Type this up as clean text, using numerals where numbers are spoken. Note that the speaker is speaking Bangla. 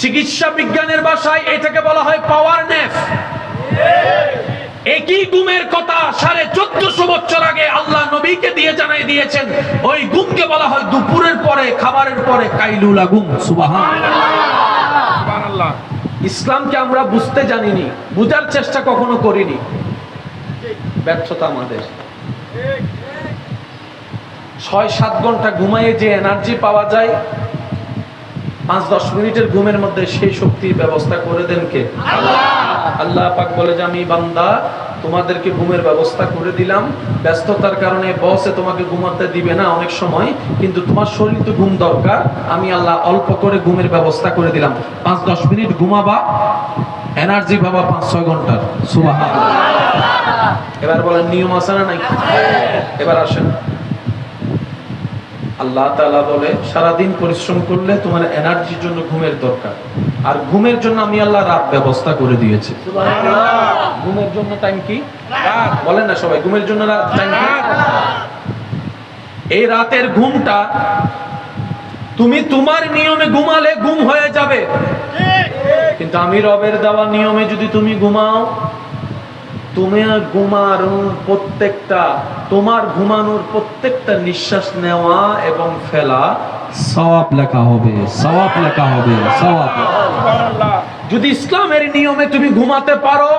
চিকিৎসা বিজ্ঞানের ভাষায় এটাকে বলা হয় পাওয়ার ন্যাপ। একই ঘুমের কথা 1450 বছর আগে আল্লাহ নবীকে দিয়ে জানাই দিয়েছেন। ওই ঘুমকে বলা হয় দুপুরের পরে, খাবারের পরে কাইলুলা ঘুম। সুবহানাল্লাহ। ইসলামকে আমরা বুঝতে জানিনি, বুঝার চেষ্টা কখনো করিনি, ব্যর্থতা আমাদের। 6-7 ঘন্টা ঘুমাইয়ে যে এনার্জি পাওয়া যায়, 5-10 মিনিটের ঘুমের মধ্যে সেই শক্তির ব্যবস্থা করে দেন কে? আল্লাহ পাক বলে যে আমি বান্দা তোমাদেরকে ঘুমের ব্যবস্থা করে দিলাম। ব্যস্ততার কারণে বসে তোমাকে ঘুমাতে দিবে না অনেক সময়, কিন্তু তোমার শরীর তো ঘুম দরকার, আমি আল্লাহ অল্প করে ঘুমের ব্যবস্থা করে দিলাম। 5-10 মিনিট ঘুমাবা, এনার্জি পাবা 5-6 ঘন্টার। সুবহানাল্লাহ। এবার বলেন নিয়ম আছে না নাই? এবার আসেন, আল্লাহ তাআলা বলে সারাদিন পরিশ্রম করলে তোমার এনার্জির জন্য ঘুমের দরকার, আর ঘুমের জন্য আমি আল্লাহ রাত ব্যবস্থা করে দিয়েছি। সুবহানাল্লাহ। ঘুমের জন্য টাইম কি? রাত। বলেন না সবাই, ঘুমের জন্য টাইম কি? এই রাতের ঘুমটা তুমি তোমার নিয়মে ঘুমালে ঘুম হয়ে যাবে, কিন্তু আমি রবের দেওয়া নিয়মে যদি তুমি ঘুমাও, তোমার ঘুমানোর প্রত্যেকটা নিঃশ্বাস নেওয়া এবং ফেলা সওয়াব লেখা হবে, সওয়াব লেখা হবে, সওয়াব। যদি ইসলামের নিয়মে তুমি ঘুমাতে পারো,